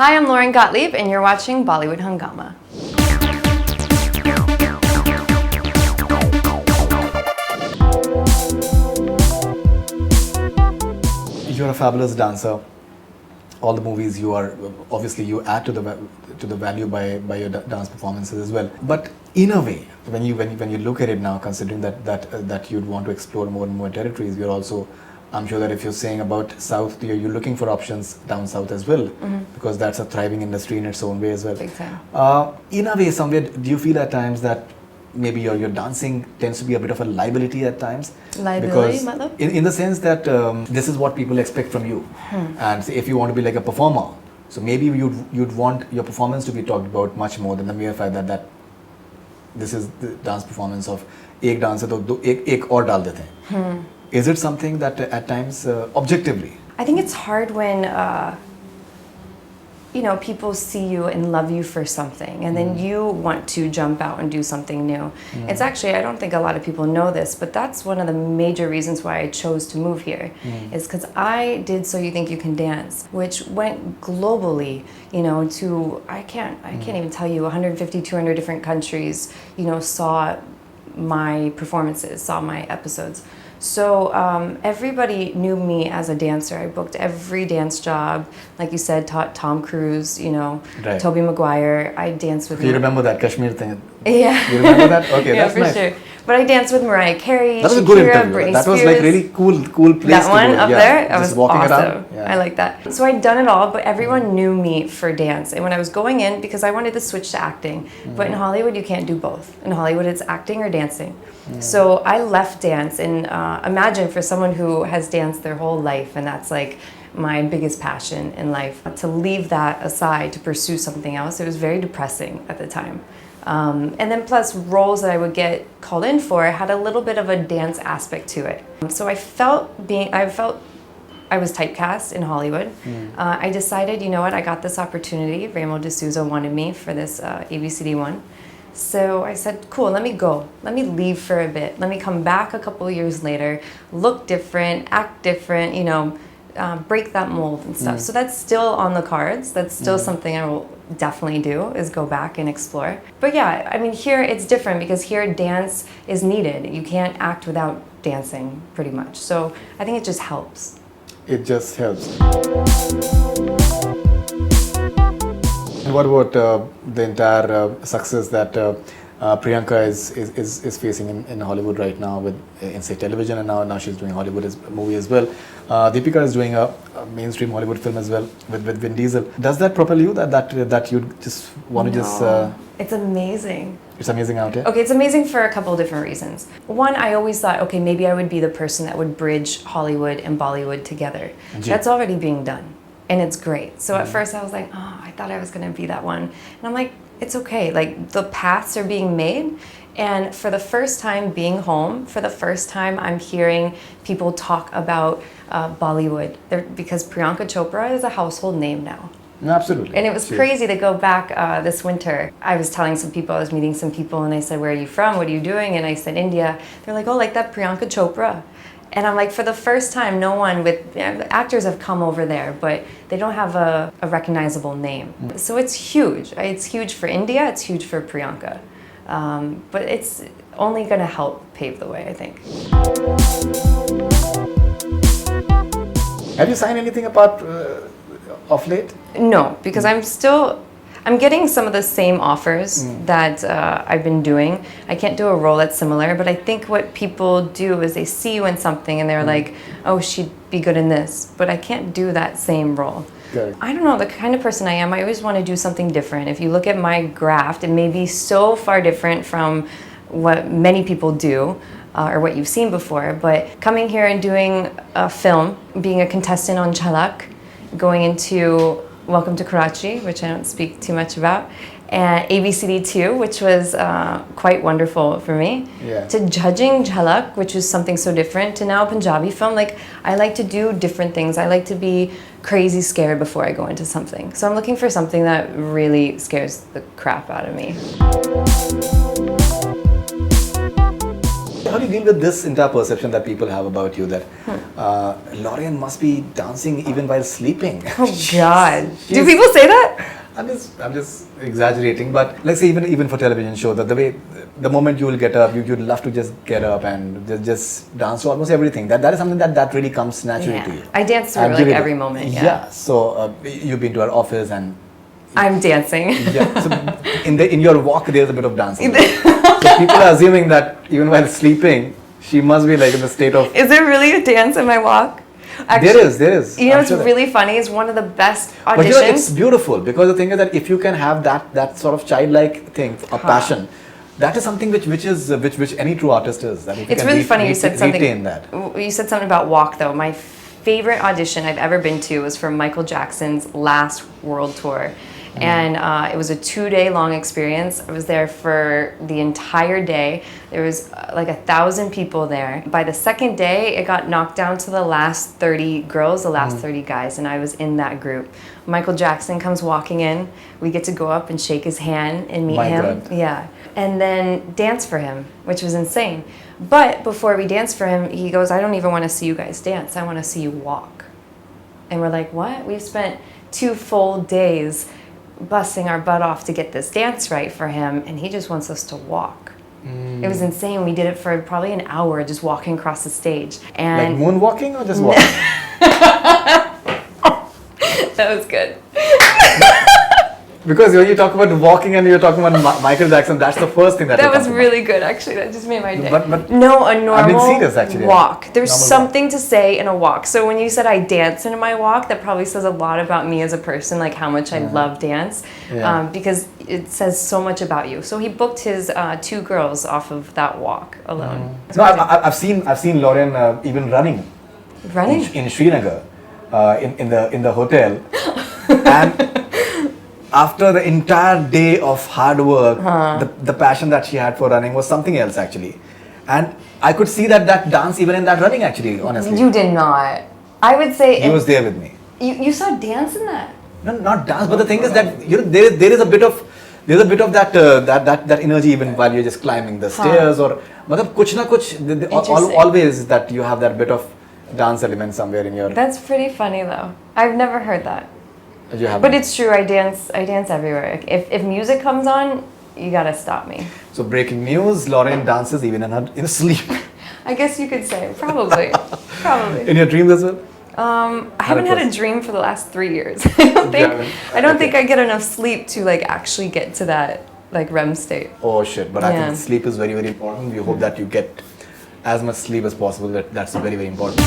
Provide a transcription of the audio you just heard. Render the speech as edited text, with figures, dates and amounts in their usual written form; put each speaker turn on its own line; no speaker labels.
Hi, I'm Lauren Gottlieb, and you're watching Bollywood Hungama.
You're a fabulous dancer. All the movies you are, obviously you add to the value by your dance performances as well. But in a way, when you look at it now, considering that you'd want to explore more and more territories, you're also, I'm sure that if you're saying about South, you're looking for options down South as well, because that's a thriving industry in its own way as well.
Big time.
In a way, somewhere, do you feel at times that maybe your dancing tends to be a bit of a liability at times?
Liability,
because in the sense that this is what people expect from you, and if you want to be like a performer, so maybe you'd want your performance to be talked about much more than the mere fact that this is the dance performance of ek dancer to ek aur dal dete hain. Is it something that at times objectively?
I think it's hard when people see you and love you for something, and then you want to jump out and do something new. It's actually, I don't think a lot of people know this, but that's one of the major reasons why I chose to move here, is because I did So You Think You Can Dance, which went globally, to, I can't even tell you, 150, 200 different countries, saw my performances, saw my episodes. So everybody knew me as a dancer. I booked every dance job. Like you said, taught Tom Cruise,
Right.
Tobey Maguire. I danced with...
You remember that Kashmir thing?
Yeah.
You remember that? Okay,
yeah,
that's
for
nice.
sure. But I danced with Mariah Carey,
That was a
Shakira,
good interview.
Britney
That was
Spears.
like really cool place
That
to
one
go.
up
Yeah,
there, that
just
was
walking
awesome.
around. Yeah.
I like that. So I'd done it all, but everyone knew me for dance. And when I was going in, because I wanted to switch to acting, but in Hollywood you can't do both. In Hollywood it's acting or dancing. So I left dance, and imagine for someone who has danced their whole life, and that's like my biggest passion in life, to leave that aside to pursue something else, it was very depressing at the time. And then plus roles that I would get called in for had a little bit of a dance aspect to it. So I felt I was typecast in Hollywood. I decided, you know what, I got this opportunity. Ramo D'Souza wanted me for this ABCD one. So I said, cool, let me go. Let me leave for a bit. Let me come back a couple of years later, look different, act different, break that mold and stuff. So that's still on the cards. That's still something I will definitely do, is go back and explore. But yeah, I mean, here it's different because here dance is needed. You can't act without dancing, pretty much. So I think it just helps.
It just helps. And what about the entire success that Priyanka is facing in Hollywood right now with in say television, and now she's doing Hollywood movie as well. Deepika is doing a mainstream Hollywood film as well with Vin Diesel. Does that propel you that you just want to just?
It's amazing.
It's amazing out here.
Okay, it's amazing for a couple of different reasons. One, I always thought, okay, maybe I would be the person that would bridge Hollywood and Bollywood together. That's already being done, and it's great. So at first I was like, oh, I thought I was going to be that one. And I'm like, it's okay. Like, the paths are being made. And for the first time being home, for the first time I'm hearing people talk about Bollywood. Because Priyanka Chopra is a household name now.
Absolutely.
And it was crazy to go back this winter. I was telling some people, I was meeting some people, and they said, where are you from? What are you doing? And I said, India. They're like, oh, like that Priyanka Chopra. And I'm like, for the first time, no one actors have come over there, but they don't have a recognizable name. So it's huge. It's huge for India, it's huge for Priyanka. But it's only going to help pave the way, I think.
Have you signed anything apart of late?
No, because I'm getting some of the same offers that I've been doing. I can't do a role that's similar, but I think what people do is they see you in something and they're like, oh, she'd be good in this, but I can't do that same role.
Correct.
I don't know, the kind of person I am, I always want to do something different. If you look at my graft, it may be so far different from what many people do, or what you've seen before, but coming here and doing a film, being a contestant on Jhalak, going into Welcome to Karachi, which I don't speak too much about, and ABCD2, which was quite wonderful for me, to judging Jhalak, which is something so different, to now Punjabi film. Like, I like to do different things. I like to be crazy scared before I go into something. So I'm looking for something that really scares the crap out of me.
How do you deal with this entire perception that people have about you that Lorraine must be dancing even while sleeping?
Oh God. Do people say that?
I'm just exaggerating, but let's say even for television show, that the moment you will get up, you'd love to just get up and just dance to almost everything. That is something that really comes naturally to you.
I dance through like every moment.
Yeah. So you've been to our office and
I'm dancing.
Yeah. So in your walk, there's a bit of dancing. So people are assuming that even while sleeping, she must be like in the state of.
Is there really a dance in my walk? Actually,
there is.
You know, it's really funny. It's one of the best auditions.
But you know, it's beautiful because the thing is that if you can have that sort of childlike thing, a passion, that is something which any true artist is. That if you
it's
can
really funny you said something.
Retain that.
You said something about walk though. My favorite audition I've ever been to was for Michael Jackson's last world tour. And it was a 2-day long experience. I was there for the entire day. There was like 1,000 people there. By the second day, it got knocked down to the last 30 girls, the last 30 guys, and I was in that group. Michael Jackson comes walking in. We get to go up and shake his hand and meet him.
God.
Yeah. And then dance for him, which was insane. But before we danced for him, he goes, I don't even want to see you guys dance. I want to see you walk. And we're like, what? We've spent 2 full days busting our butt off to get this dance right for him, and he just wants us to walk. It was insane. We did it for probably an hour, just walking across the stage. And
like moonwalking or just walking?
That was good.
Because when you talk about walking and you're talking about Michael Jackson, that's the first thing that
was really good, actually. That just made my day.
But
no, a normal
I've been serious, actually.
walk. There's
Normal
something to say in a walk. So when you said I dance in my walk, that probably says a lot about me as a person, like how much I love dance, because it says so much about you. So he booked his 2 girls off of that walk alone.
No, I've seen Lorraine even running in Srinagar, in the hotel, and after the entire day of hard work, the passion that she had for running was something else actually, and I could see that dance even in that running actually. Honestly,
You did not. I would say
he was there with me.
You saw dance in that.
No, not dance, but the thing is that there is a bit of that energy even while you're just climbing the stairs or matlab kuch na kuch always that you have that bit of dance element somewhere in your.
That's pretty funny though. I've never heard that.
You have.
But it's true. I dance everywhere. If music comes on, you gotta stop me.
So breaking news: Lorraine dances even in her sleep.
I guess you could say probably.
In your dreams as well.
I haven't had a dream for the last 3 years. I don't think I get enough sleep to like actually get to that like REM state.
Oh shit! But I think sleep is very, very important. We hope that you get as much sleep as possible. That's very, very important.